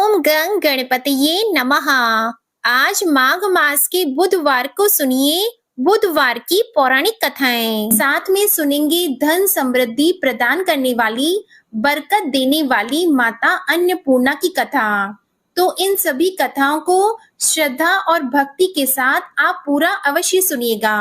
ओम गंग गणपतये नमः। आज माघ मास के बुधवार को सुनिए बुधवार की पौराणिक कथाएं। साथ में सुनेंगे धन समृद्धि प्रदान करने वाली, बरकत देने वाली माता अन्नपूर्णा की कथा। तो इन सभी कथाओं को श्रद्धा और भक्ति के साथ आप पूरा अवश्य सुनिएगा।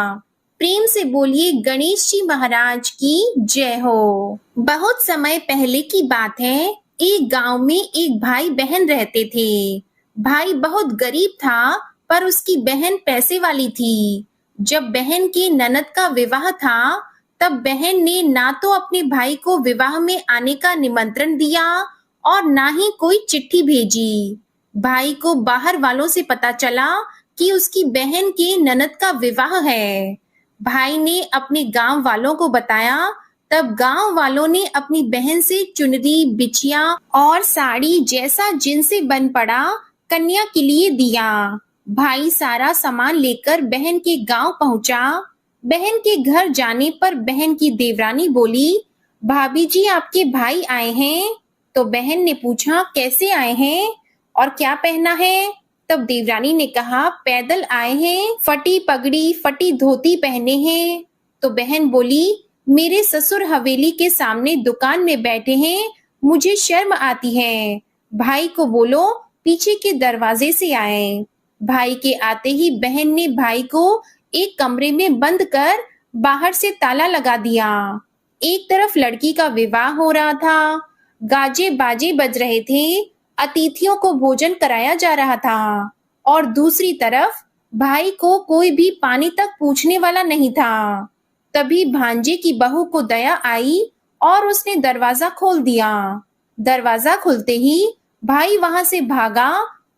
प्रेम से बोलिए गणेश जी महाराज की जय हो। बहुत समय पहले की बात है। एक गांव में एक भाई बहन रहते थे। भाई बहुत गरीब था, पर उसकी बहन पैसे वाली थी। जब बहन के ननद का विवाह था, तब बहन ने ना तो अपने भाई को विवाह में आने का निमंत्रण दिया और ना ही कोई चिट्ठी भेजी। भाई को बाहर वालों से पता चला कि उसकी बहन के ननद का विवाह है। भाई ने अपने गांव वालों को बताया। तब गांव वालों ने अपनी बहन से चुनरी, बिछिया और साड़ी जैसा जिनसे बन पड़ा कन्या के लिए दिया। भाई सारा सामान लेकर बहन के गांव पहुंचा। बहन के घर जाने पर बहन की देवरानी बोली, भाभी जी आपके भाई आए हैं। तो बहन ने पूछा, कैसे आए हैं और क्या पहना है? तब देवरानी ने कहा, पैदल आए हैं, फटी पगड़ी फटी धोती पहने हैं। तो बहन बोली, मेरे ससुर हवेली के सामने दुकान में बैठे हैं, मुझे शर्म आती है। भाई को बोलो पीछे के दरवाजे से आए। भाई के आते ही बहन ने भाई को एक कमरे में बंद कर बाहर से ताला लगा दिया। एक तरफ लड़की का विवाह हो रहा था, गाजे बाजे बज रहे थे, अतिथियों को भोजन कराया जा रहा था, और दूसरी तरफ भाई को कोई भी पानी तक पूछने वाला नहीं था। तभी भांजे की बहू को दया आई और उसने दरवाजा खोल दिया। दरवाजा खुलते ही भाई वहां से भागा।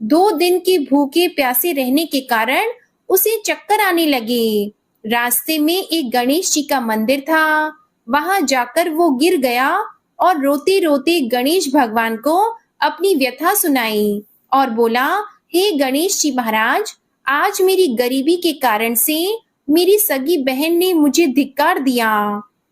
2 दिन के भूखे प्यासे रहने के कारण उसे चक्कर आने लगे। रास्ते में एक गणेश जी का मंदिर था। वहां जाकर वो गिर गया और रोते रोते गणेश भगवान को अपनी व्यथा सुनाई और बोला, हे गणेश जी महाराज, आज मेरी गरीबी के कारण से मेरी सगी बहन ने मुझे धिक्कार दिया।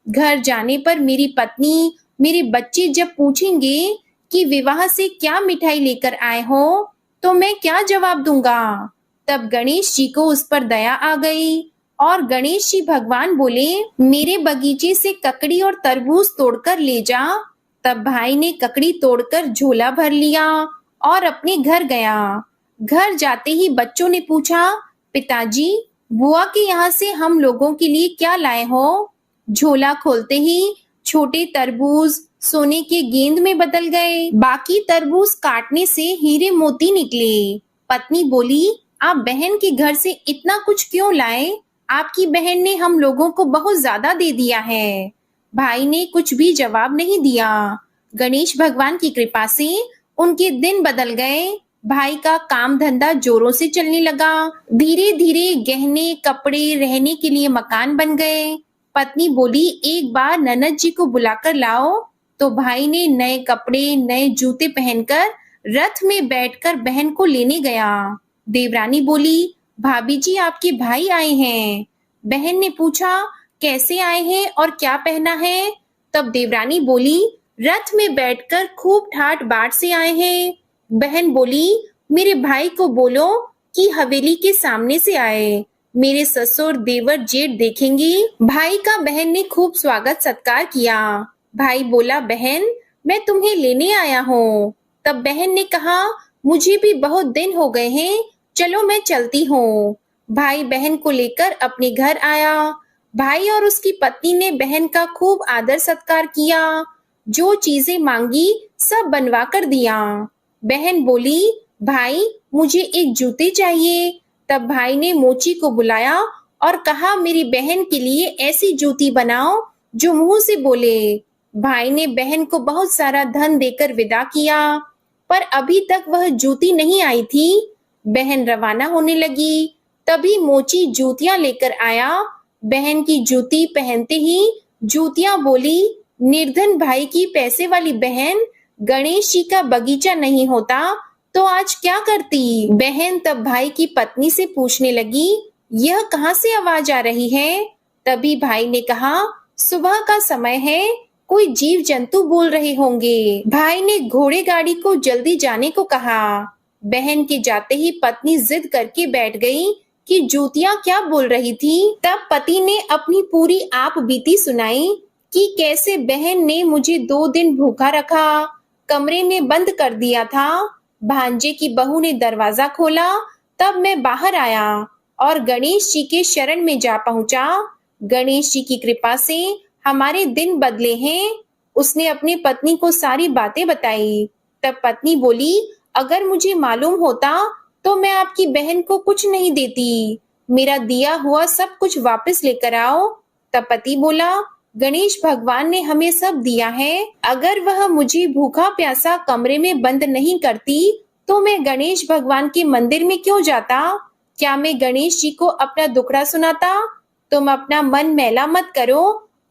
घर जाने पर मेरी पत्नी, मेरे बच्चे जब पूछेंगे कि विवाह से क्या मिठाई लेकर आए हो, तो मैं क्या जवाब दूंगा? तब गणेश जी को उस पर दया आ गई और गणेश जी भगवान बोले, मेरे बगीचे से ककड़ी और तरबूज तोड़कर ले जा। तब भाई ने ककड़ी तोड़कर झोला भर लिया और अपने घर गया। घर जाते ही बच्चों ने पूछा, पिताजी, बुआ के यहाँ से हम लोगों के लिए क्या लाए हो? झोला खोलते ही छोटे तरबूज सोने के गेंद में बदल गए। बाकी तरबूज काटने से हीरे मोती निकले। पत्नी बोली, आप बहन के घर से इतना कुछ क्यों लाए? आपकी बहन ने हम लोगों को बहुत ज्यादा दे दिया है। भाई ने कुछ भी जवाब नहीं दिया। गणेश भगवान की कृपा से उनके दिन बदल गए। भाई का काम धंधा जोरों से चलने लगा। धीरे धीरे गहने, कपड़े, रहने के लिए मकान बन गए। पत्नी बोली, एक बार ननद जी को बुलाकर लाओ। तो भाई ने नए कपड़े, नए जूते पहनकर रथ में बैठकर बहन को लेने गया। देवरानी बोली, भाभी जी आपके भाई आए हैं। बहन ने पूछा, कैसे आए हैं और क्या पहना है? तब देवरानी बोली, रथ में बैठकर खूब ठाट बाट से आए हैं। बहन बोली, मेरे भाई को बोलो कि हवेली के सामने से आए, मेरे ससुर देवर जेठ देखेंगी। भाई का बहन ने खूब स्वागत सत्कार किया। भाई बोला, बहन मैं तुम्हें लेने आया हूँ। तब बहन ने कहा, मुझे भी बहुत दिन हो गए हैं, चलो मैं चलती हूँ। भाई बहन को लेकर अपने घर आया। भाई और उसकी पत्नी ने बहन का खूब आदर सत्कार किया। जो चीजें मांगी सब बनवा कर दिया। बहन बोली, भाई मुझे एक जूते चाहिए। तब भाई ने मोची को बुलाया और कहा, मेरी बहन के लिए ऐसी जूती बनाओ जो मुंह से बोले। भाई ने बहन को बहुत सारा धन देकर विदा किया, पर अभी तक वह जूती नहीं आई थी। बहन रवाना होने लगी। तभी मोची जूतियां लेकर आया। बहन की जूती पहनते ही जूतियां बोली, निर्धन भाई की पैसे वाली बहन, गणेश जी का बगीचा नहीं होता तो आज क्या करती? बहन तब भाई की पत्नी से पूछने लगी, यह कहाँ से आवाज आ रही है? तभी भाई ने कहा, सुबह का समय है, कोई जीव जंतु बोल रहे होंगे। भाई ने घोड़े गाड़ी को जल्दी जाने को कहा। बहन के जाते ही पत्नी जिद करके बैठ गई कि जूतियां क्या बोल रही थी। तब पति ने अपनी पूरी आप बीती सुनाई कि कैसे बहन ने मुझे 2 दिन भूखा रखा, कमरे में बंद कर दिया था। भांजे की बहू ने दरवाजा खोला, तब मैं बाहर आया और गणेश जी के शरण में जा पहुंचा। गणेश जी की कृपा से हमारे दिन बदले हैं। उसने अपनी पत्नी को सारी बातें बताई। तब पत्नी बोली, अगर मुझे मालूम होता तो मैं आपकी बहन को कुछ नहीं देती। मेरा दिया हुआ सब कुछ वापस लेकर आओ। तब पति बोला, गणेश भगवान ने हमें सब दिया है। अगर वह मुझे भूखा प्यासा कमरे में बंद नहीं करती तो मैं गणेश भगवान के मंदिर में क्यों जाता? क्या मैं गणेश जी को अपना दुखड़ा सुनाता? तुम अपना मन मैला मत करो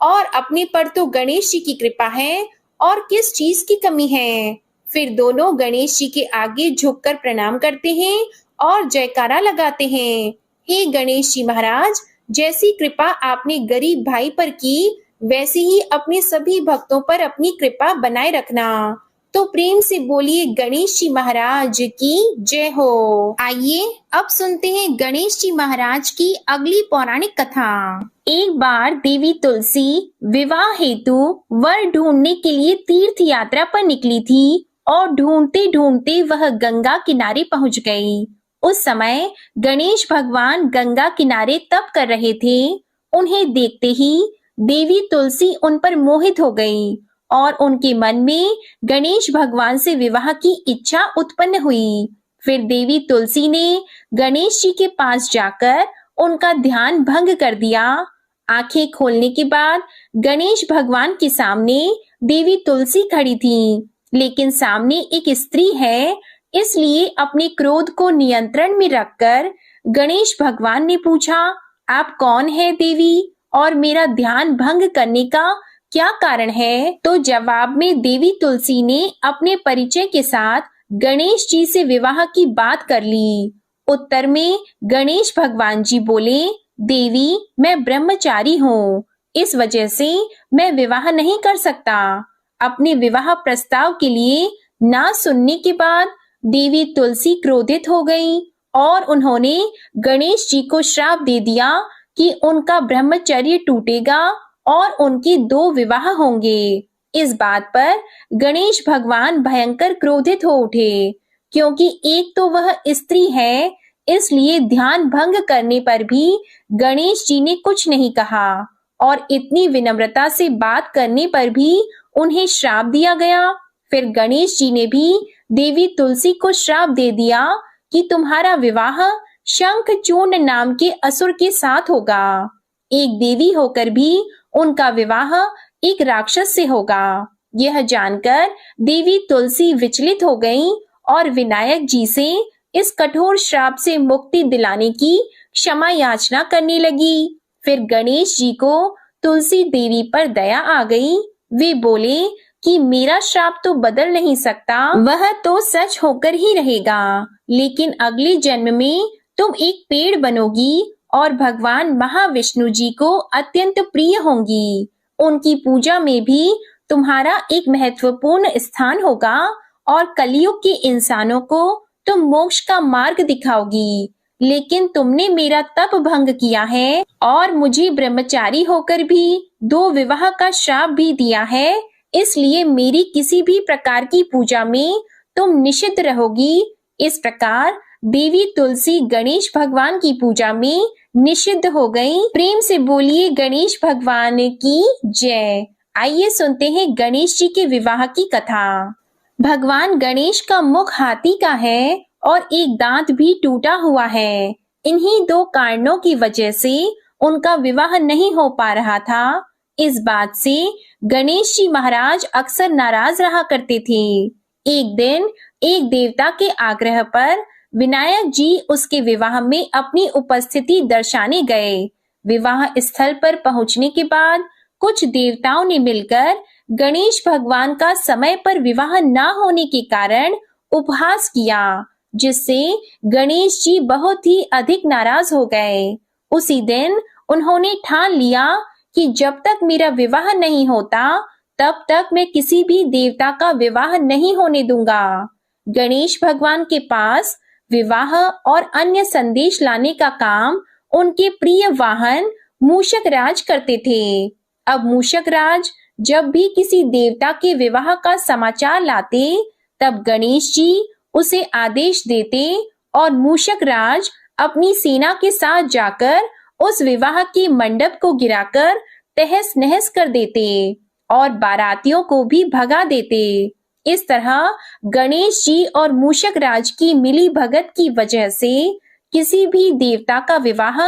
और अपने पर तो गणेश जी की कृपा है और किस चीज की कमी है। फिर दोनों गणेश जी के आगे झुककर प्रणाम करते हैं और जयकारा लगाते हैं। हे गणेश जी महाराज, जैसी कृपा आपने गरीब भाई पर की वैसे ही अपने सभी भक्तों पर अपनी कृपा बनाए रखना। तो प्रेम से बोलिए गणेश जी महाराज की जय हो। आइए अब सुनते हैं गणेश जी महाराज की अगली पौराणिक कथा। एक बार देवी तुलसी विवाह हेतु वर ढूंढने के लिए तीर्थ यात्रा पर निकली थी और ढूंढते ढूंढते वह गंगा किनारे पहुंच गई। उस समय गणेश भगवान गंगा किनारे तप कर रहे थे। उन्हें देखते ही देवी तुलसी उन पर मोहित हो गई और उनके मन में गणेश भगवान से विवाह की इच्छा उत्पन्न हुई। फिर देवी तुलसी ने गणेश जी के पास जाकर उनका ध्यान भंग कर दिया। आंखें खोलने के बाद गणेश भगवान के सामने देवी तुलसी खड़ी थी, लेकिन सामने एक स्त्री है, इसलिए अपने क्रोध को नियंत्रण में रखकर गणेश भगवान ने पूछा, आप कौन है देवी और मेरा ध्यान भंग करने का क्या कारण है? तो जवाब में देवी तुलसी ने अपने परिचय के साथ गणेश जी से विवाह की बात कर ली। उत्तर में गणेश भगवान जी बोले, देवी मैं ब्रह्मचारी हूँ, इस वजह से मैं विवाह नहीं कर सकता। अपने विवाह प्रस्ताव के लिए ना सुनने के बाद देवी तुलसी क्रोधित हो गई और उन्होंने गणेश जी को श्राप दे दिया कि उनका ब्रह्मचर्य टूटेगा और उनके 2 विवाह होंगे। इस बात पर गणेश भगवान भयंकर क्रोधित हो उठे, क्योंकि एक तो वह स्त्री है, इसलिए ध्यान भंग करने पर भी गणेश जी ने कुछ नहीं कहा और इतनी विनम्रता से बात करने पर भी उन्हें श्राप दिया गया। फिर गणेश जी ने भी देवी तुलसी को श्राप दे दिया कि तुम्हारा विवाह शंखचूर्ण नाम के असुर के साथ होगा। एक देवी होकर भी उनका विवाह एक राक्षस से होगा। यह जानकर देवी तुलसी विचलित हो गई और विनायक जी से इस कठोर श्राप से मुक्ति दिलाने की क्षमा याचना करने लगी। फिर गणेश जी को तुलसी देवी पर दया आ गई। वे बोले कि मेरा श्राप तो बदल नहीं सकता, वह तो सच होकर ही रहेगा, लेकिन अगले जन्म में तुम एक पेड़ बनोगी और भगवान महाविष्णु जी को अत्यंत प्रिय होंगी। उनकी पूजा में भी तुम्हारा एक महत्वपूर्ण स्थान होगा और कलयुग के इंसानों को तुम मोक्ष का मार्ग दिखाओगी। लेकिन तुमने मेरा तप भंग किया है और मुझे ब्रह्मचारी होकर भी 2 विवाह का श्राप भी दिया है, इसलिए मेरी किसी भी प्रकार की पूजा में तुम निषिद्ध रहोगी। इस प्रकार देवी तुलसी गणेश भगवान की पूजा में निषिद्ध हो गई। प्रेम से बोलिए गणेश भगवान की जय। आइए सुनते हैं गणेश जी के विवाह की कथा। भगवान गणेश का मुख हाथी का है और एक दांत भी टूटा हुआ है। इन्हीं 2 कारणों की वजह से उनका विवाह नहीं हो पा रहा था। इस बात से गणेश जी महाराज अक्सर नाराज रहा करते थे। एक दिन एक देवता के आग्रह पर विनायक जी उसके विवाह में अपनी उपस्थिति दर्शाने गए। विवाह स्थल पर पहुंचने के बाद कुछ देवताओं ने मिलकर गणेश भगवान का समय पर विवाह न होने के कारण उपहास किया, जिससे गणेश जी बहुत ही अधिक नाराज हो गए। उसी दिन उन्होंने ठान लिया कि जब तक मेरा विवाह नहीं होता तब तक मैं किसी भी देवता का विवाह नहीं होने दूंगा। गणेश भगवान के पास विवाह और अन्य संदेश लाने का काम उनके प्रिय वाहन मूषक राज करते थे। अब मूषक राज जब भी किसी देवता के विवाह का समाचार लाते, तब गणेश जी उसे आदेश देते और मूषक राज अपनी सेना के साथ जाकर उस विवाह के मंडप को गिराकर तहस नहस कर देते और बारातियों को भी भगा देते। इस तरह गणेश जी और मूषक राज की मिली भगत की वजह से किसी भी देवता का विवाह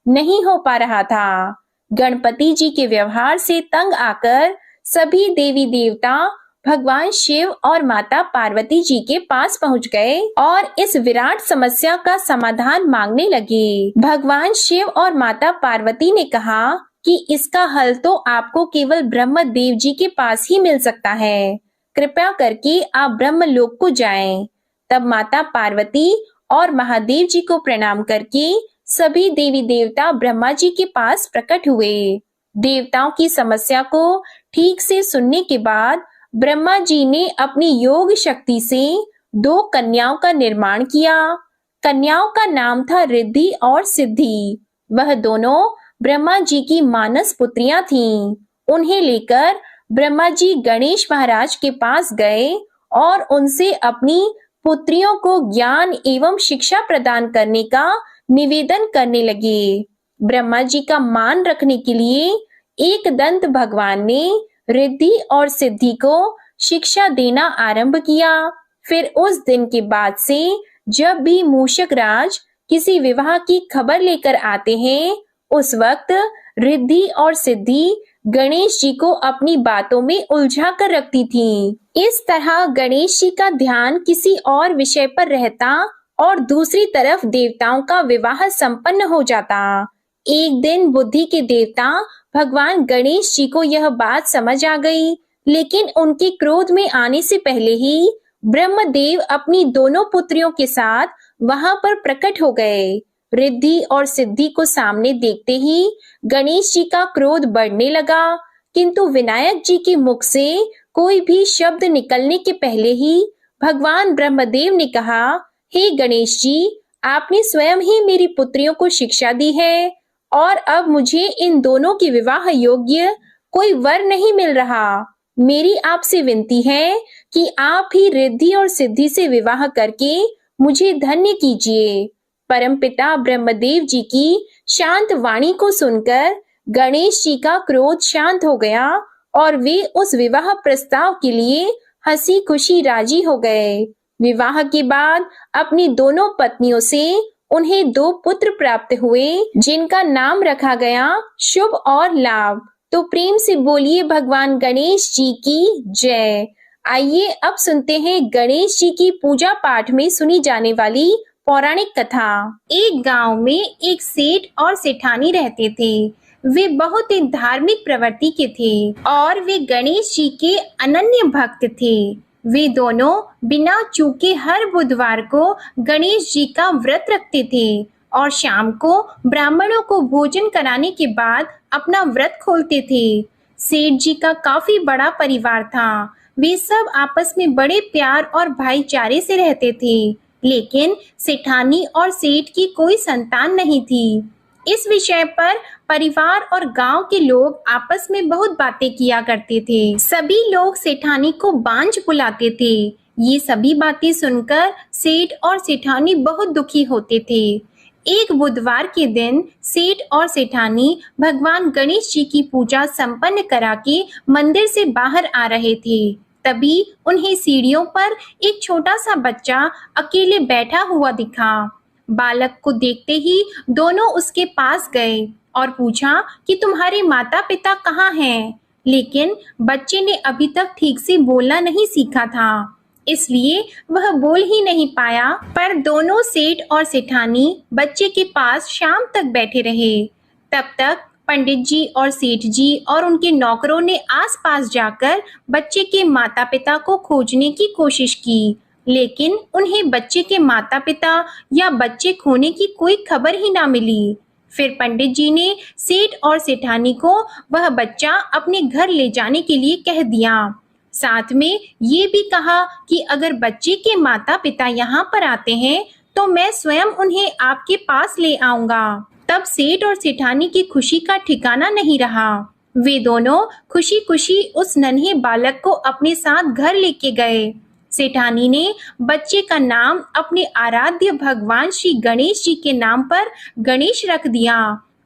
नहीं हो पा रहा था। गणपति जी के व्यवहार से तंग आकर सभी देवी देवता भगवान शिव और माता पार्वती जी के पास पहुंच गए और इस विराट समस्या का समाधान मांगने लगे। भगवान शिव और माता पार्वती ने कहा कि इसका हल तो आपको केवल ब्रह्मदेव जी के पास ही मिल सकता है। कृपया करके आप ब्रह्मलोक को जाएं। तब माता पार्वती और महादेव जी को प्रणाम करके सभी देवी देवता ब्रह्मा जी के पास प्रकट हुए। देवताओं की समस्या को ठीक से सुनने के बाद ब्रह्मा जी ने अपनी योग शक्ति से 2 कन्याओं का निर्माण किया। कन्याओं का नाम था रिद्धि और सिद्धि। वह दोनों ब्रह्मा जी की मानस पुत्रियां थीं। उन्हें लेकर ब्रह्मा जी गणेश महाराज के पास गए और उनसे अपनी पुत्रियों को ज्ञान एवं शिक्षा प्रदान करने का निवेदन करने लगे। ब्रह्मा जी का मान रखने के लिए एकदंत भगवान ने रिद्धि और सिद्धि को शिक्षा देना आरंभ किया। फिर उस दिन के बाद से जब भी मूषक राज किसी विवाह की खबर लेकर आते हैं, उस वक्त रिद्धि और सिद्धि गणेश जी को अपनी बातों में उलझा कर रखती थीं। इस तरह गणेश जी का ध्यान किसी और विषय पर रहता और दूसरी तरफ देवताओं का विवाह संपन्न हो जाता। एक दिन बुद्धि के देवता भगवान गणेश जी को यह बात समझ आ गई, लेकिन उनके क्रोध में आने से पहले ही ब्रह्मदेव अपनी दोनों पुत्रियों के साथ वहां पर प्रकट हो गए। रिद्धि और सिद्धि को सामने देखते ही गणेश जी का क्रोध बढ़ने लगा, किंतु विनायक जी के मुख से कोई भी शब्द निकलने के पहले ही भगवान ब्रह्मदेव ने कहा, हे गणेश जी, आपने स्वयं ही मेरी पुत्रियों को शिक्षा दी है और अब मुझे इन दोनों के विवाह योग्य कोई वर नहीं मिल रहा। मेरी आपसे विनती है कि आप ही रिद्धि और सिद्धि से विवाह करके मुझे धन्य कीजिए। परमपिता ब्रह्मदेव जी की शांत वाणी को सुनकर गणेश जी का क्रोध शांत हो गया और वे उस विवाह प्रस्ताव के लिए हंसी खुशी राजी हो गए। विवाह के बाद अपनी दोनों पत्नियों से उन्हें 2 पुत्र प्राप्त हुए, जिनका नाम रखा गया शुभ और लाभ। तो प्रेम से बोलिए भगवान गणेश जी की जय। आइए अब सुनते हैं गणेश जी की पूजा पाठ में सुनी जाने वाली पौराणिक कथा। एक गांव में एक सेठ और सेठानी रहते थे। वे बहुत ही धार्मिक प्रवृत्ति के थे और वे गणेश जी के अनन्य भक्त थे। वे दोनों बिना चूके हर बुधवार को गणेश जी का व्रत रखते थे और शाम को ब्राह्मणों को भोजन कराने के बाद अपना व्रत खोलते थे। सेठ जी का काफी बड़ा परिवार था। वे सब आपस में बड़े प्यार और भाईचारे से रहते थे, लेकिन सेठानी और सेठ की कोई संतान नहीं थी। इस विषय पर परिवार और गांव के लोग आपस में बहुत बातें किया करते थे। सभी लोग सेठानी को बांझ बुलाते थे। ये सभी बातें सुनकर सेठ और सेठानी बहुत दुखी होते थे। एक बुधवार के दिन सेठ और सेठानी भगवान गणेश जी की पूजा संपन्न करा के मंदिर से बाहर आ रहे थे। तभी उन्हें सीढ़ियों पर एक छोटा सा बच्चा अकेले बैठा हुआ दिखा। बालक को देखते ही दोनों उसके पास गए और पूछा कि तुम्हारे माता पिता कहाँ हैं? लेकिन बच्चे ने अभी तक ठीक से बोलना नहीं सीखा था, इसलिए वह बोल ही नहीं पाया। पर दोनों सेठ और सेठानी बच्चे के पास शाम तक बैठे रहे। तब तक पंडित जी और सेठ जी और उनके नौकरों ने आसपास जाकर बच्चे के माता पिता को खोजने की कोशिश की, लेकिन उन्हें बच्चे के माता पिता या बच्चे खोने की कोई खबर ही ना मिली। फिर पंडित जी ने सेठ और सेठानी को वह बच्चा अपने घर ले जाने के लिए कह दिया। साथ में ये भी कहा कि अगर बच्चे के माता पिता यहाँ पर आते हैं तो मैं स्वयं उन्हें आपके पास ले आऊंगा। तब सेठ और सेठानी की खुशी का ठिकाना नहीं रहा। वे दोनों खुशी खुशी उस नन्हे बालक को अपने साथ घर लेके गए। सेठानी ने बच्चे का नाम अपने आराध्य भगवान श्री गणेश जी के नाम पर गणेश रख दिया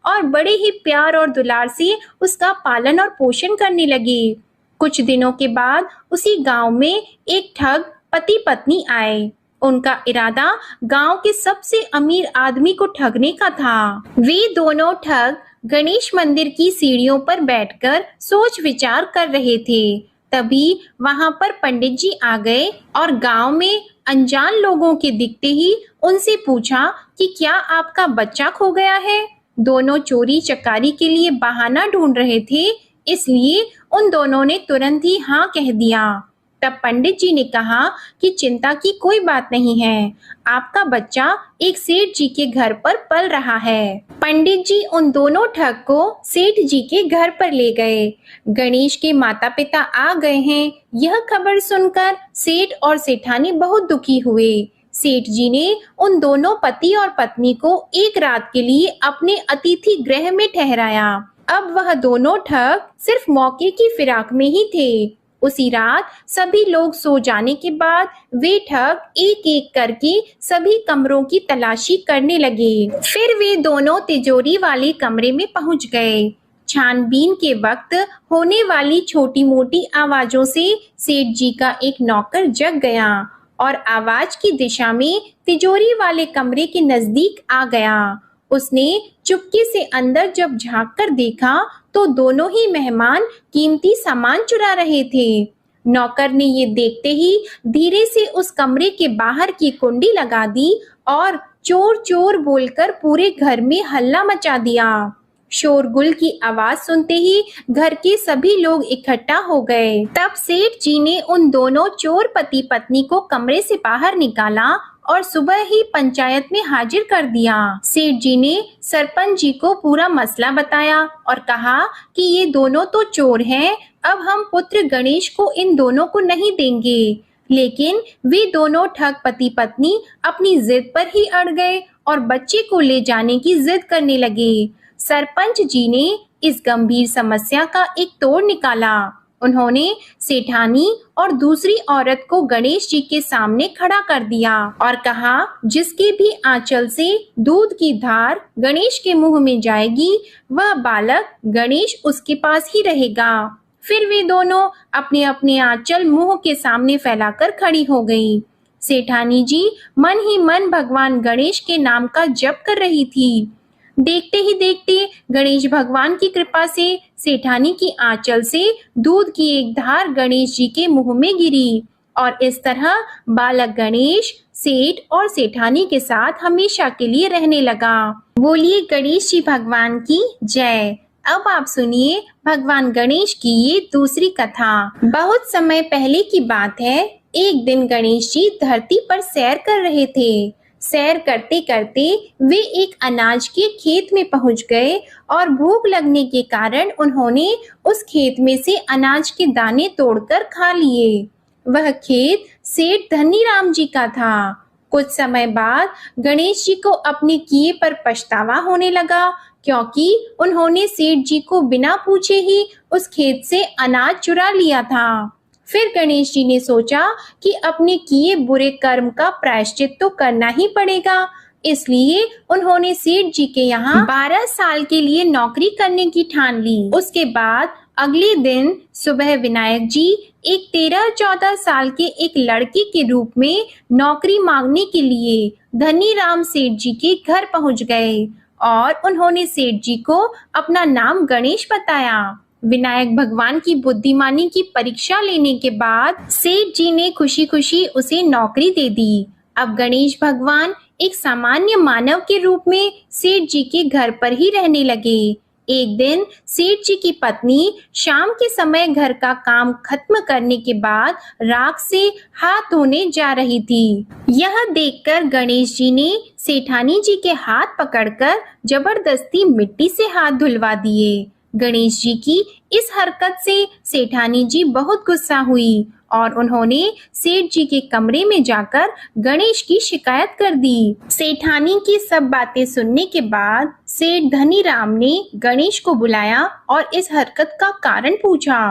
और बड़े ही प्यार और दुलार से उसका पालन और पोषण करने लगे। कुछ दिनों के बाद उसी गांव में एक ठग पति पत्नी आए। उनका इरादा गांव के सबसे अमीर आदमी को ठगने का था। वे दोनों ठग गणेश मंदिर की सीढ़ियों पर बैठकर सोच विचार कर रहे थे। तभी वहां पर पंडित जी आ गए और गांव में अनजान लोगों के दिखते ही उनसे पूछा कि क्या आपका बच्चा खो गया है। दोनों चोरी चकारी के लिए बहाना ढूंढ रहे थे, इसलिए उन दोनों ने तुरंत ही हाँ कह दिया। तब पंडित जी ने कहा कि चिंता की कोई बात नहीं है, आपका बच्चा एक सेठ जी के घर पर पल रहा है। पंडित जी उन दोनों ठग को सेठ जी के घर पर ले गए। गणेश के माता पिता आ गए हैं, यह खबर सुनकर सेठ और सेठानी बहुत दुखी हुए। सेठ जी ने उन दोनों पति और पत्नी को एक रात के लिए अपने अतिथि गृह में ठहराया। अब वह दोनों ठग सिर्फ मौके की फिराक में ही थे। उसी रात सभी लोग सो जाने के बाद वे ठग एक एक करके सभी कमरों की तलाशी करने लगे। फिर वे दोनों तिजोरी वाले कमरे में पहुंच गए। छानबीन के वक्त होने वाली छोटी मोटी आवाजों से सेठ जी का एक नौकर जग गया और आवाज की दिशा में तिजोरी वाले कमरे के नजदीक आ गया। उसने चुपके से अंदर जब झांक कर देखा तो दोनों ही मेहमान कीमती सामान चुरा रहे थे। नौकर ने ये देखते ही धीरे से उस कमरे के बाहर की कुंडी लगा दी और चोर चोर बोलकर पूरे घर में हल्ला मचा दिया। शोरगुल की आवाज सुनते ही घर के सभी लोग इकट्ठा हो गए। तब सेठ जी ने उन दोनों चोर पति पत्नी को कमरे से बाहर निकाला और सुबह ही पंचायत में हाजिर कर दिया। सेठ जी ने सरपंच जी को पूरा मसला बताया और कहा कि ये दोनों तो चोर हैं, अब हम पुत्र गणेश को इन दोनों को नहीं देंगे। लेकिन वे दोनों ठग पति पत्नी अपनी जिद पर ही अड़ गए और बच्चे को ले जाने की जिद करने लगे। सरपंच जी ने इस गंभीर समस्या का एक तोड़ निकाला। उन्होंने सेठानी और दूसरी औरत को गणेश जी के सामने खड़ा कर दिया और कहा, जिसके भी आंचल से दूध की धार गणेश के मुंह में जाएगी, वह बालक गणेश उसके पास ही रहेगा। फिर वे दोनों अपने अपने आंचल मुंह के सामने फैलाकर खड़ी हो गई। सेठानी जी मन ही मन भगवान गणेश के नाम का जप कर रही थी। देखते ही देखते गणेश भगवान की कृपा से सेठानी की आंचल से दूध की एक धार गणेश जी के मुंह में गिरी और इस तरह बालक गणेश सेठ और सेठानी के साथ हमेशा के लिए रहने लगा। बोलिए गणेश जी भगवान की जय। अब आप सुनिए भगवान गणेश की ये दूसरी कथा। बहुत समय पहले की बात है। एक दिन गणेश जी धरती पर सैर कर रहे थे। सैर करते करते वे एक अनाज के खेत में पहुंच गए और भूख लगने के कारण उन्होंने उस खेत में से अनाज के दाने तोड़कर खा लिए। वह खेत सेठ धनीराम जी का था। कुछ समय बाद गणेश जी को अपने किए पर पछतावा होने लगा, क्योंकि उन्होंने सेठ जी को बिना पूछे ही उस खेत से अनाज चुरा लिया था। फिर गणेश जी ने सोचा कि अपने किए बुरे कर्म का प्रायश्चित तो करना ही पड़ेगा, इसलिए उन्होंने सेठ जी के यहाँ 12 साल के लिए नौकरी करने की ठान ली। उसके बाद अगले दिन सुबह विनायक जी एक 13-14 साल के एक लड़के के रूप में नौकरी मांगने के लिए धनीराम सेठ जी के घर पहुंच गए और उन्होंने सेठ जी को अपना नाम गणेश बताया। विनायक भगवान की बुद्धिमानी की परीक्षा लेने के बाद सेठ जी ने खुशी खुशी उसे नौकरी दे दी। अब गणेश भगवान एक सामान्य मानव के रूप में सेठ जी के घर पर ही रहने लगे। एक दिन सेठ जी की पत्नी शाम के समय घर का काम खत्म करने के बाद राख से हाथ धोने जा रही थी। यह देखकर गणेश जी ने सेठानी जी के हाथ पकड़कर जबरदस्ती मिट्टी से हाथ धुलवा दिए। गणेश जी की इस हरकत से सेठानी जी बहुत गुस्सा हुई और उन्होंने सेठ जी के कमरे में जाकर गणेश की शिकायत कर दी। सेठानी की सब बातें सुनने के बाद सेठ धनीराम ने गणेश को बुलाया और इस हरकत का कारण पूछा।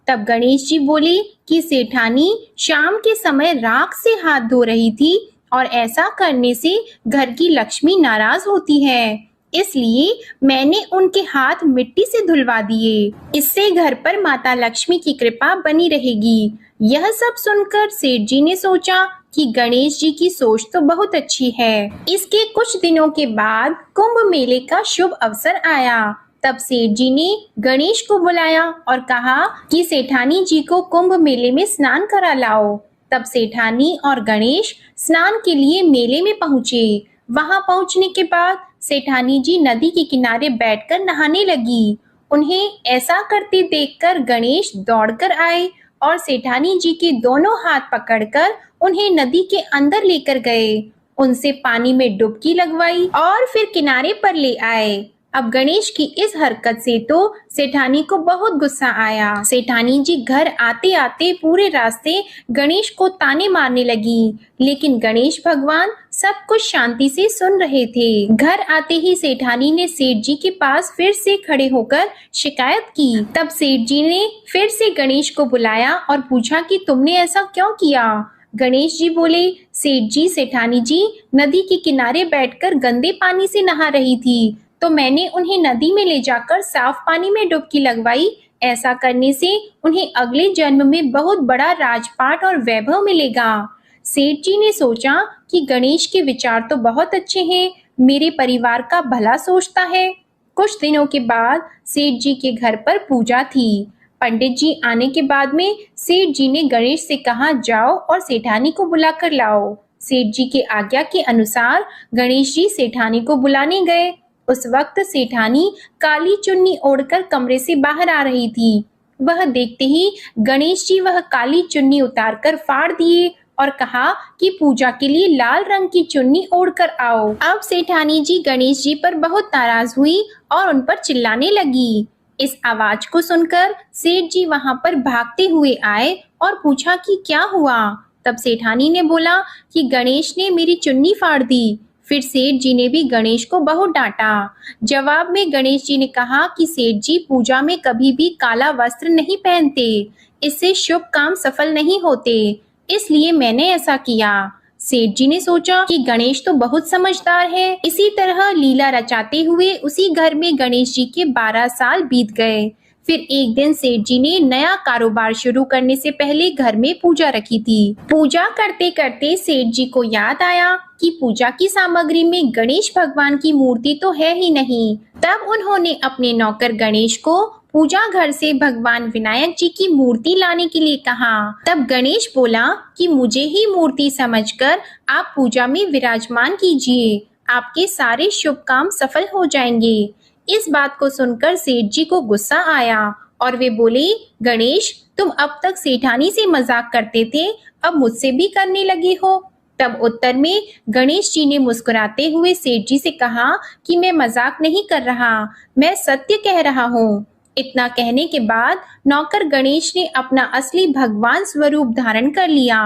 तब गणेश जी बोले कि सेठानी शाम के समय राख से हाथ धो रही थी और ऐसा करने से घर की लक्ष्मी नाराज होती है, इसलिए मैंने उनके हाथ मिट्टी से धुलवा दिए। इससे घर पर माता लक्ष्मी की कृपा बनी रहेगी। यह सब सुनकर सेठ जी ने सोचा कि गणेश जी की सोच तो बहुत अच्छी है। इसके कुछ दिनों के बाद कुंभ मेले का शुभ अवसर आया। तब सेठ जी ने गणेश को बुलाया और कहा कि सेठानी जी को कुंभ मेले में स्नान करा लाओ। तब सेठानी और गणेश स्नान के लिए मेले में पहुंचे। वहां पहुंचने के बाद सेठानी जी नदी के किनारे बैठकर नहाने लगी। उन्हें ऐसा करते देखकर गणेश दौड़कर आए और सेठानी जी के दोनों हाथ पकड़कर उन्हें नदी के अंदर लेकर गए, उनसे पानी में डुबकी लगवाई और फिर किनारे पर ले आए। अब गणेश की इस हरकत से तो सेठानी को बहुत गुस्सा आया। सेठानी जी घर आते आते पूरे रास्ते गणेश को ताने मारने लगी, लेकिन गणेश भगवान सब कुछ शांति से सुन रहे थे। घर आते ही सेठानी ने सेठ जी के पास फिर से खड़े होकर शिकायत की। तब सेठ जी ने फिर से गणेश को बुलाया और पूछा कि तुमने ऐसा क्यों किया। गणेश जी बोले, सेठ जी सेठानी जी नदी के किनारे बैठकर गंदे पानी से नहा रही थी, तो मैंने उन्हें नदी में ले जाकर साफ पानी में डुबकी लगवाई। ऐसा करने से उन्हें अगले जन्म में बहुत बड़ा राजपाट और वैभव मिलेगा। सेठ जी ने सोचा कि गणेश के विचार तो बहुत अच्छे हैं, मेरे परिवार का भला सोचता है। कुछ दिनों के बाद सेठ जी के घर पर पूजा थी। पंडित जी आने के बाद में सेठ जी ने गणेश से कहा, जाओ और सेठानी को बुलाकर लाओ। सेठ जी के आज्ञा के अनुसार गणेश जी सेठानी को बुलाने गए। उस वक्त सेठानी काली चुन्नी ओढ़कर कमरे से बाहर आ रही थी। वह देखते ही गणेश जी वह काली चुन्नी उतारकर फाड़ दिए और कहा कि पूजा के लिए लाल रंग की चुन्नी ओढ़कर आओ। अब सेठानी जी गणेश जी पर बहुत नाराज हुई और उन पर चिल्लाने लगी। इस आवाज को सुनकर सेठ जी वहां पर भागते हुए आए और पूछा कि क्या हुआ। तब सेठानी ने बोला कि गणेश ने मेरी चुन्नी फाड़ दी। फिर सेठ जी ने भी गणेश को बहुत डांटा। जवाब में गणेश जी ने कहा कि सेठ जी पूजा में कभी भी काला वस्त्र नहीं पहनते, इससे शुभ काम सफल नहीं होते, इसलिए मैंने ऐसा किया। सेठ जी ने सोचा कि गणेश तो बहुत समझदार है। इसी तरह लीला रचाते हुए उसी घर में गणेश जी के 12 साल बीत गए। फिर एक दिन सेठ जी ने नया कारोबार शुरू करने से पहले घर में पूजा रखी थी। पूजा करते करते सेठ जी को याद आया कि पूजा की सामग्री में गणेश भगवान की मूर्ति तो है ही नहीं। तब उन्होंने अपने नौकर गणेश को पूजा घर से भगवान विनायक जी की मूर्ति लाने के लिए कहा। तब गणेश बोला कि मुझे ही मूर्ति समझकर आप पूजा में विराजमान कीजिए, आपके सारे शुभ काम सफल हो जाएंगे। इस बात को सुनकर सेठ जी को गुस्सा आया और वे बोले, गणेश तुम अब तक सेठानी से मजाक करते थे, अब मुझसे भी करने लगे हो। तब उत्तर में गणेश जी ने मुस्कुराते हुए सेठ जी से कहा कि मैं मजाक नहीं कर रहा, मैं सत्य कह रहा हूँ। इतना कहने के बाद नौकर गणेश ने अपना असली भगवान स्वरूप धारण कर लिया।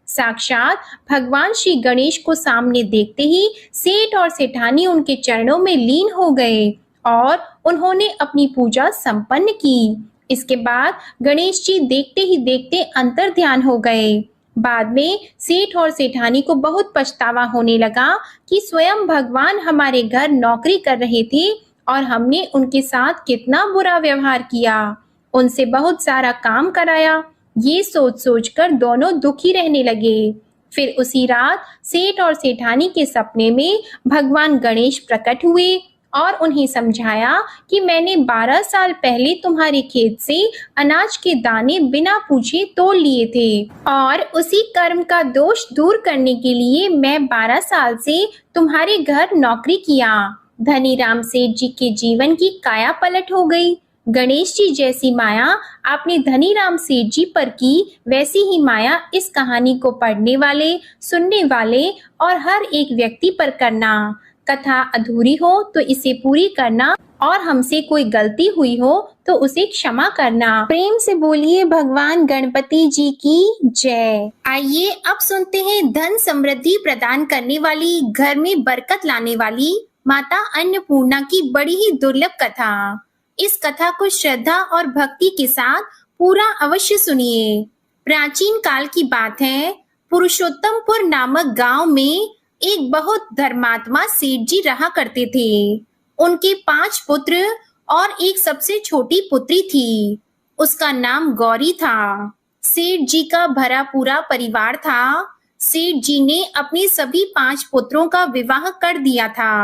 साक्षात भगवान श्री गणेश को सामने देखते ही सेठ और सेठानी उनके चरणों में लीन हो गए और उन्होंने अपनी पूजा संपन्न की। इसके बाद गणेश जी देखते ही देखते अंतर ध्यान हो गए। बाद में सेठ और सेठानी को बहुत पछतावा होने लगा कि स्वयं भगवान हमारे घर नौकरी कर रहे थे और हमने उनके साथ कितना बुरा व्यवहार किया, उनसे बहुत सारा काम कराया। ये सोच सोचकर दोनों दुखी रहने लगे। फिर उसी रात सेठ और सेठानी के सपने में भगवान गणेश प्रकट हुए और उन्हें समझाया कि मैंने 12 साल पहले तुम्हारे खेत से अनाज के दाने बिना पूछे तोड़ लिए थे और उसी कर्म का दोष दूर करने के लिए मैं 12 साल से तुम्हारे घर नौकरी किया। धनीराम सेठ जी के जीवन की काया पलट हो गई। गणेश जी जैसी माया आपने धनीराम सेठ जी पर की, वैसी ही माया इस कहानी को पढ़ने वाले, सुनने वाले और हर एक व्यक्ति पर करना। कथा अधूरी हो तो इसे पूरी करना और हमसे कोई गलती हुई हो तो उसे क्षमा करना। प्रेम से बोलिए भगवान गणपति जी की जय। आइए अब सुनते हैं धन समृद्धि प्रदान करने वाली, घर में बरकत लाने वाली माता अन्नपूर्णा की बड़ी ही दुर्लभ कथा। इस कथा को श्रद्धा और भक्ति के साथ पूरा अवश्य सुनिए। प्राचीन काल की बात है, पुरुषोत्तमपुर नामक गांव में एक बहुत धर्मात्मा सेठ जी रहा करते थे। उनके 5 पुत्र और एक सबसे छोटी पुत्री थी। उसका नाम गौरी था। सेठ जी का भरा पूरा परिवार था। सेठ जी ने अपने सभी 5 पुत्रों का विवाह कर दिया था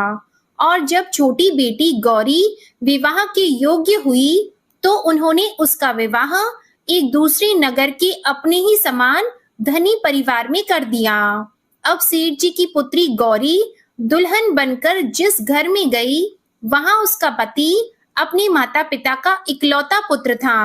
और जब छोटी बेटी गौरी विवाह के योग्य हुई तो उन्होंने उसका विवाह एक दूसरे नगर के अपने ही समान धनी परिवार में कर दिया। अब सेठ जी की पुत्री गौरी दुल्हन बनकर जिस घर में गई, वहां उसका पति अपने माता पिता का इकलौता पुत्र था।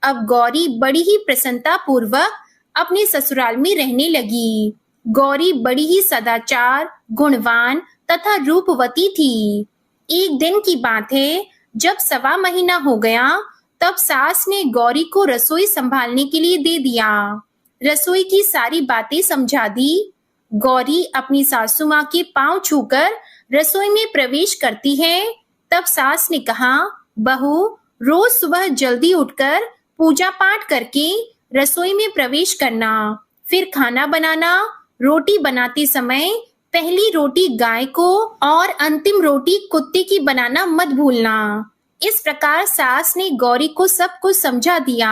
अब गौरी बड़ी ही प्रसन्नता पूर्वक अपने ससुराल में रहने लगी। गौरी बड़ी ही सदाचार, गुणवान तथा रूपवती थी। एक दिन की बात है, जब 1.25 महीना हो गया, तब सास ने गौरी को रसोई संभालने के लिए दे दिया। रसोई की सारी बातें समझा दी। गौरी अपनी सासू माँ के पांव छूकर रसोई में प्रवेश करती है। तब सास ने कहा, बहू, रोज सुबह जल्दी उठकर पूजा पाठ करके रसोई में प्रवेश करना, फिर खाना बनाना। रोटी बनाते समय पहली रोटी गाय को और अंतिम रोटी कुत्ते की बनाना मत भूलना। इस प्रकार सास ने गौरी को सब कुछ समझा दिया।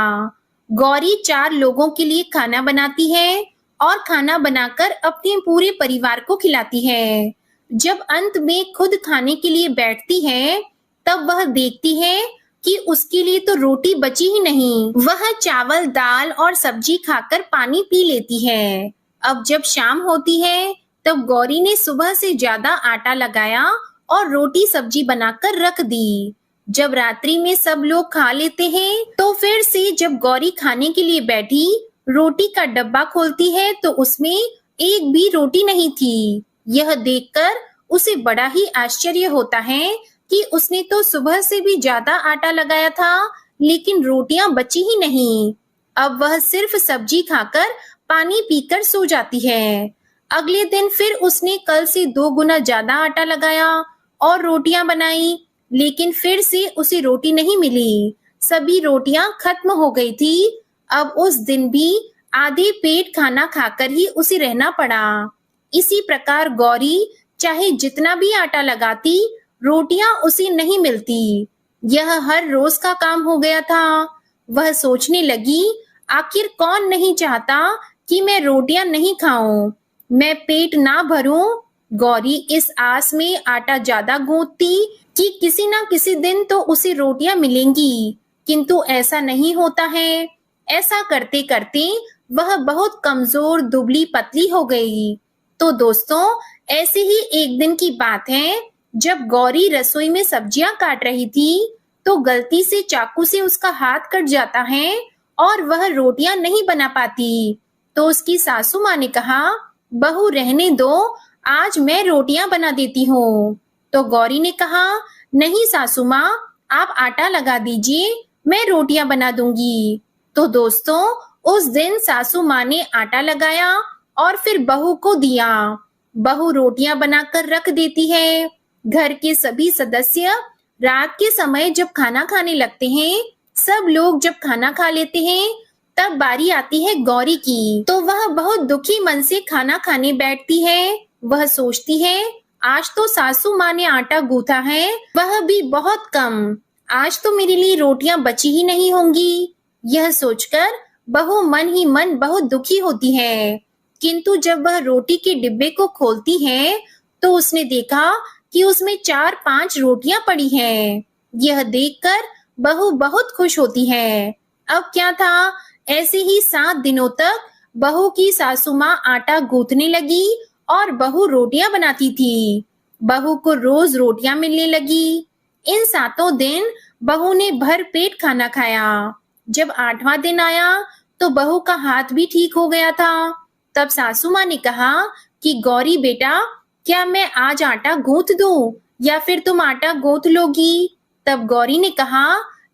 गौरी 4 लोगों के लिए खाना बनाती है और खाना बनाकर अपने पूरे परिवार को खिलाती है। जब अंत में खुद खाने के लिए बैठती है, तब वह देखती है कि उसके लिए तो रोटी बची ही नहीं। वह चावल, दाल और सब्जी खाकर पानी पी लेती है। अब जब शाम होती है, तब गौरी ने सुबह से ज्यादा आटा लगाया और रोटी सब्जी बनाकर रख दी। जब रात्रि में सब लोग खा लेते हैं, तो फिर से जब गौरी खाने के लिए बैठी, रोटी का डब्बा खोलती है तो उसमें एक भी रोटी नहीं थी। यह देखकर उसे बड़ा ही आश्चर्य होता है कि उसने तो सुबह से भी ज्यादा आटा लगाया था, लेकिन रोटियां बची ही नहीं। अब वह सिर्फ सब्जी खाकर पानी पीकर सो जाती है। अगले दिन फिर उसने कल से 2 गुना ज्यादा आटा लगाया और रोटियां बनाई, लेकिन फिर से उसे रोटी नहीं मिली। सभी रोटियां खत्म हो गई थी। अब उस दिन भी आधे पेट खाना खाकर ही उसे रहना पड़ा। इसी प्रकार गौरी चाहे जितना भी आटा लगाती, रोटियां उसे नहीं मिलती। यह हर रोज का काम हो गया था। वह सोचने लगी, आखिर कौन नहीं चाहता कि मैं रोटियां नहीं खाऊं, मैं पेट ना भरूं। गौरी इस आस में आटा ज्यादा गूंथती कि किसी ना किसी दिन तो उसे रोटियां मिलेंगी, किंतु ऐसा नहीं होता है। ऐसा करते करते वह बहुत कमजोर, दुबली पतली हो गई। तो दोस्तों, ऐसे ही एक दिन की बात है, जब गौरी रसोई में सब्जियां काट रही थी, तो गलती से चाकू से उसका हाथ कट जाता है और वह रोटियां नहीं बना पाती। तो उसकी सासू माँ ने कहा, बहू रहने दो, आज मैं रोटियां बना देती हूँ। तो गौरी ने कहा, नहीं सासू माँ, आप आटा लगा दीजिए, मैं रोटियां बना दूंगी। तो दोस्तों, उस दिन सासू माँ ने आटा लगाया और फिर बहू को दिया। बहू रोटियां बनाकर रख देती है। घर के सभी सदस्य रात के समय जब खाना खाने लगते हैं, सब लोग जब खाना खा लेते हैं, तब बारी आती है गौरी की। तो वह बहुत दुखी मन से खाना खाने बैठती है। वह सोचती है, आज तो सासू माँ ने आटा गूंथा है, वह भी बहुत कम, आज तो मेरे लिए रोटियां बची ही नहीं होंगी। यह सोचकर बहू मन ही मन बहुत दुखी होती है। किंतु जब वह रोटी के डिब्बे को खोलती है, तो उसने देखा कि उसमें 4-5 रोटियां पड़ी हैं। यह देखकर बहू बहुत खुश होती है। अब क्या था, ऐसे ही 7 दिनों तक बहू की सासू माँ आटा गूंथने लगी और बहू रोटियां बनाती थी। बहू को रोज रोटियां मिलने लगी। इन 7 दिन बहू ने भर पेट खाना खाया। जब 8वां दिन आया तो बहू का हाथ भी ठीक हो गया था। तब सासू माँ ने कहा कि गौरी बेटा, क्या मैं आज आटा गूंथ दूं या फिर तुम आटा गूंथ लोगी? तब गौरी ने कहा,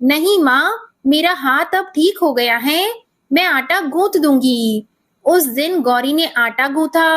नहीं माँ, मेरा हाथ अब ठीक हो गया है, मैं आटा गूंथ दूंगी। उस दिन गौरी ने आटा गूंथा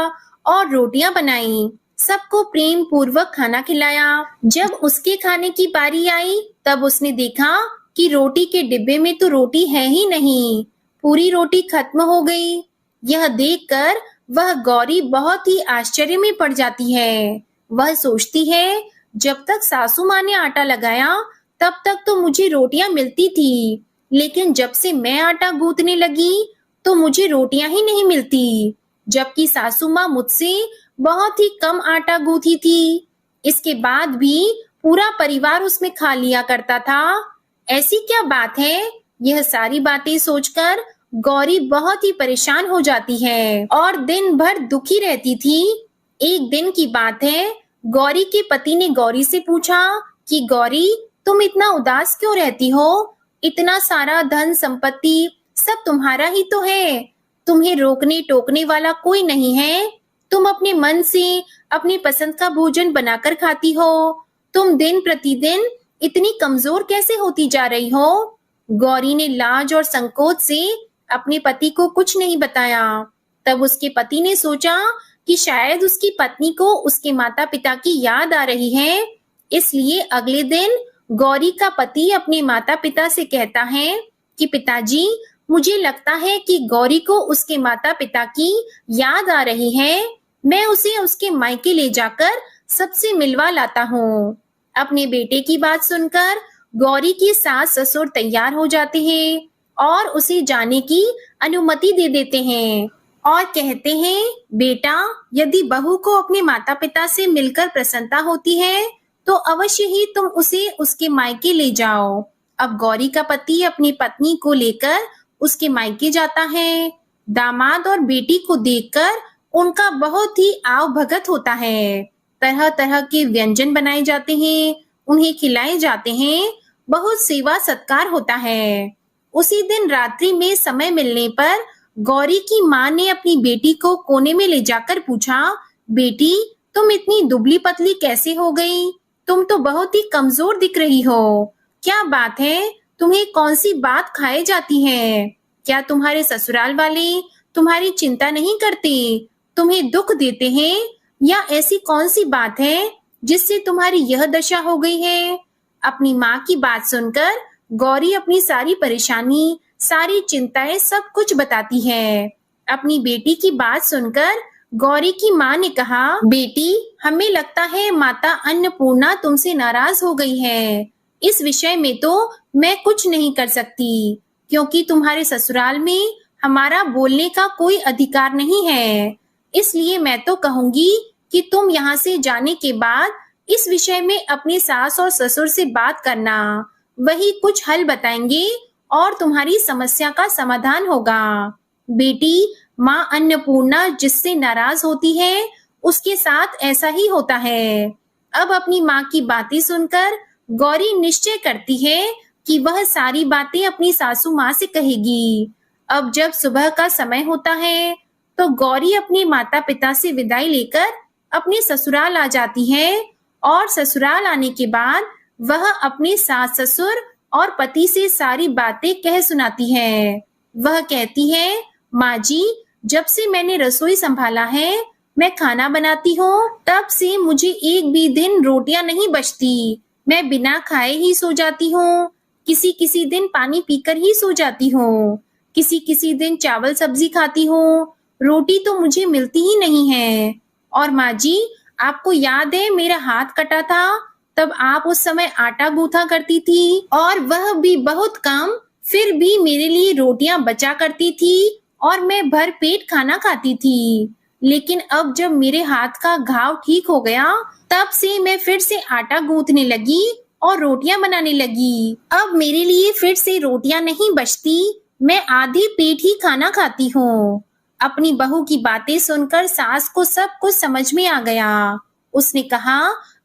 और रोटियां बनाई, सबको प्रेम पूर्वक खाना खिलाया। जब उसके खाने की बारी आई तब उसने देखा कि रोटी के डिब्बे में तो रोटी है ही नहीं, पूरी रोटी खत्म हो गई। यह देखकर वह गौरी बहुत ही आश्चर्य में पड़ जाती है। वह सोचती है, जब तक सासू माँ ने आटा लगाया तब तक तो मुझे रोटियां मिलती थी, लेकिन जब से मैं आटा गूंथने लगी तो मुझे रोटियां ही नहीं मिलती, जबकि सासू माँ मुझसे बहुत ही कम आटा गूंथी थी। इसके बाद भी पूरा परिवार उसमें खा लिया करता था। ऐसी क्या बात है? यह सारी बातें सोचकर गौरी बहुत ही परेशान हो जाती है और दिन भर दुखी रहती थी। एक दिन की बात है, गौरी के पति ने गौरी से पूछा कि गौरी, तुम इतना उदास क्यों रहती हो? इतना सारा धन संपत्ति सब तुम्हारा ही तो है, तुम्हें रोकने टोकने वाला कोई नहीं है, तुम अपने मन से अपनी पसंद का भोजन बनाकर खाती हो, तुम दिन प्रतिदिन इतनी कमजोर कैसे होती जा रही हो? गौरी ने लाज और संकोच से अपने पति को कुछ नहीं बताया। तब उसके पति ने सोचा कि शायद उसकी पत्नी को उसके माता पिता की याद आ रही है, इसलिए अगले दिन गौरी का पति अपने माता पिता से कहता है कि पिताजी, मुझे लगता है कि गौरी को उसके माता पिता की याद आ रही है, मैं उसे उसके मायके ले जाकर सबसे मिलवा लाता हूँ। अपने बेटे की बात सुनकर गौरी की सास ससुर तैयार हो जाते हैं और उसे जाने की अनुमति दे देते हैं और कहते हैं, बेटा, यदि बहू को अपने माता पिता से मिलकर प्रसन्नता होती है तो अवश्य ही तुम उसे उसके मायके ले जाओ। अब गौरी का पति अपनी पत्नी को लेकर उसके मायके जाता है। दामाद और बेटी को देखकर उनका बहुत ही आव भगत होता है। तरह तरह के व्यंजन बनाए जाते हैं, उन्हें खिलाए जाते हैं, बहुत सेवा सत्कार होता है। उसी दिन रात्रि में समय मिलने पर गौरी की माँ ने अपनी बेटी को कोने में ले जाकर पूछा, बेटी, तुम इतनी दुबली पतली कैसे हो गई? तुम तो बहुत ही कमजोर दिख रही हो। क्या बात है? तुम्हें कौन सी बात खाए जाती है? क्या तुम्हारे ससुराल वाले तुम्हारी चिंता नहीं करते, तुम्हें दुख देते हैं, या ऐसी कौन सी बात है जिससे तुम्हारी यह दशा हो गई है? अपनी माँ की बात सुनकर गौरी अपनी सारी परेशानी, सारी चिंताएं सब कुछ बताती है। अपनी बेटी की बात सुनकर गौरी की माँ ने कहा, बेटी, हमें लगता है माता अन्नपूर्णा तुमसे नाराज हो गई है। इस विषय में तो मैं कुछ नहीं कर सकती, क्योंकि तुम्हारे ससुराल में हमारा बोलने का कोई अधिकार नहीं है। इसलिए मैं तो कहूंगी कि तुम यहाँ से जाने के बाद इस विषय में अपनी सास और ससुर से बात करना, वही कुछ हल बताएंगे और तुम्हारी समस्या का समाधान होगा। बेटी, माँ अन्नपूर्णा जिससे नाराज होती है उसके साथ ऐसा ही होता है। अब अपनी माँ की बातें सुनकर गौरी निश्चय करती है कि वह सारी बातें अपनी सासू माँ से कहेगी। अब जब सुबह का समय होता है तो गौरी अपने माता पिता से विदाई लेकर अपने ससुराल आ जाती है और ससुराल आने के बाद वह अपने सास ससुर और पति से सारी बातें कह सुनाती है। वह कहती है, माँ जी, जब से मैंने रसोई संभाला है, मैं खाना बनाती हूँ, तब से मुझे एक भी दिन रोटियां नहीं बचती। मैं बिना खाए ही सो जाती हूँ, किसी किसी दिन पानी पीकर ही सो जाती हूँ, किसी किसी दिन चावल सब्जी खाती हूँ, रोटी तो मुझे मिलती ही नहीं है। और माँ जी, आपको याद है मेरा हाथ कटा था, तब आप उस समय आटा गूंथा करती थी और वह भी बहुत कम, फिर भी मेरे लिए रोटियां बचा करती थी और मैं भर पेट खाना खाती थी। लेकिन अब जब मेरे हाथ का घाव ठीक हो गया, तब से मैं फिर से आटा गूंथने लगी और रोटियां बनाने लगी। अब मेरे लिए फिर से रोटियां नहीं बचती, मैं आधे पेट ही खाना खाती हूँ। अपनी बहू की बातें सुनकर सास को सब कुछ समझ में आ गया। उसने कहा,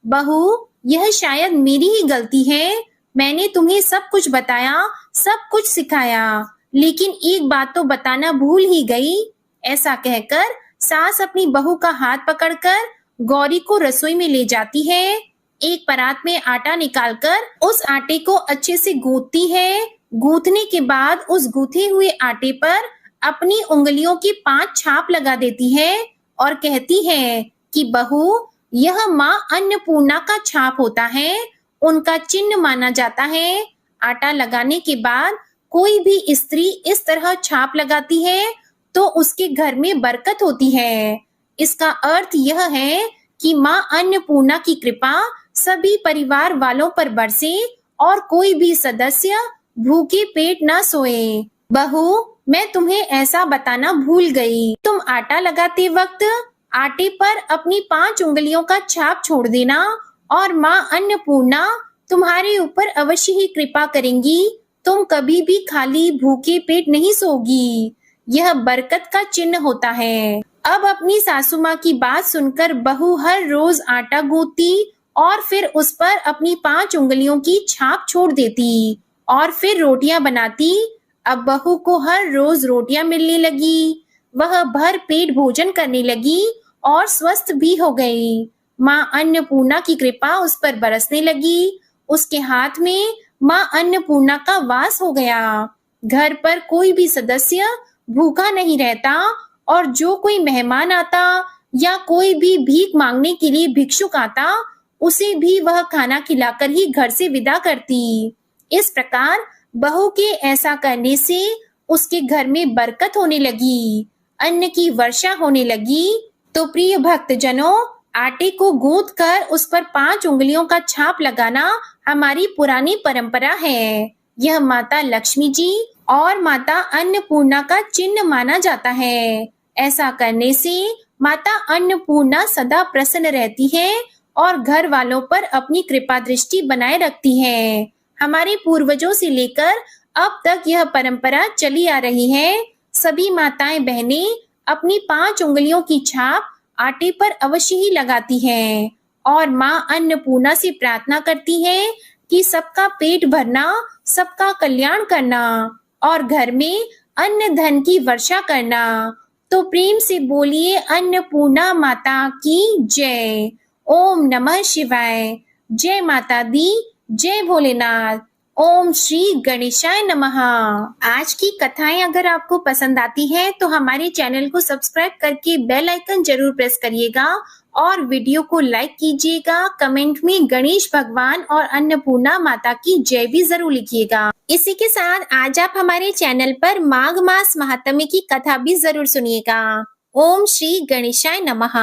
बहू, यह शायद मेरी ही गलती है, मैंने तुम्हें सब कुछ बताया, सब कुछ सिखाया, लेकिन एक बात तो बताना भूल ही गई। ऐसा कहकर सास अपनी बहू का हाथ पकड़कर गौरी को रसोई में ले जाती है। एक परात में आटा निकालकर उस आटे को अच्छे से गूंथती है। गूंथने के बाद उस गूंथे हुए आटे पर अपनी उंगलियों की 5 छाप लगा देती है और कहती है कि बहू, यह माँ अन्नपूर्णा का छाप होता है, उनका चिन्ह माना जाता है। आटा लगाने के बाद कोई भी स्त्री इस तरह छाप लगाती है तो उसके घर में बरकत होती है। इसका अर्थ यह है कि माँ अन्नपूर्णा की कृपा सभी परिवार वालों पर बरसे और कोई भी सदस्य भूखे पेट न सोए। बहू, मैं तुम्हें ऐसा बताना भूल गई। तुम आटा लगाते वक्त आटे पर अपनी 5 उंगलियों का छाप छोड़ देना और माँ अन्नपूर्णा तुम्हारे ऊपर अवश्य ही कृपा करेंगी। तुम कभी भी खाली भूखे पेट नहीं सोगी। यह बरकत का चिन्ह होता है। अब अपनी सासू माँ की बात सुनकर बहू हर रोज आटा गूंथती और फिर उस पर अपनी 5 उंगलियों की छाप छोड़ देती और फिर रोटियां बनाती। अब बहू को हर रोज रोटियां मिलने लगी। वह भर पेट भोजन करने लगी और स्वस्थ भी हो गई। माँ अन्नपूर्णा की कृपा उस पर बरसने लगी। उसके हाथ में माँ अन्नपूर्णा का वास हो गया। घर पर कोई भी सदस्य भूखा नहीं रहता और जो कोई मेहमान आता या कोई भी भीख मांगने के लिए भिक्षुक आता, उसे भी वह खाना खिलाकर ही घर से विदा करती। इस प्रकार बहू के ऐसा करने से उसके घर में बरकत होने लगी, अन्न की वर्षा होने लगी। तो प्रिय भक्तजनों, आटे को गूंथ कर उस पर 5 उंगलियों का छाप लगाना हमारी पुरानी परंपरा है। यह माता लक्ष्मी जी और माता अन्नपूर्णा का चिन्ह माना जाता है। ऐसा करने से माता अन्नपूर्णा सदा प्रसन्न रहती है और घर वालों पर अपनी कृपा दृष्टि बनाए रखती है। हमारे पूर्वजों से लेकर अब तक यह परंपरा चली आ रही है। सभी माताएं बहनें अपनी 5 उंगलियों की छाप आटे पर अवश्य ही लगाती हैं और माँ अन्नपूर्णा से प्रार्थना करती है कि सबका पेट भरना, सबका कल्याण करना और घर में अन्न धन की वर्षा करना। तो प्रेम से बोलिए अन्नपूर्णा माता की जय। ओम नमः शिवाय। जय माता दी, जय भोलेनाथ। ओम श्री गणेशाय नमः। आज की कथाएं अगर आपको पसंद आती हैं तो हमारे चैनल को सब्सक्राइब करके बेल आइकन जरूर प्रेस करिएगा और वीडियो को लाइक कीजिएगा। कमेंट में गणेश भगवान और अन्नपूर्णा माता की जय भी जरूर लिखिएगा। इसी के साथ आज आप हमारे चैनल पर माघ मास महात्म्य की कथा भी जरूर सुनिएगा। ओम श्री गणेशाय नमः।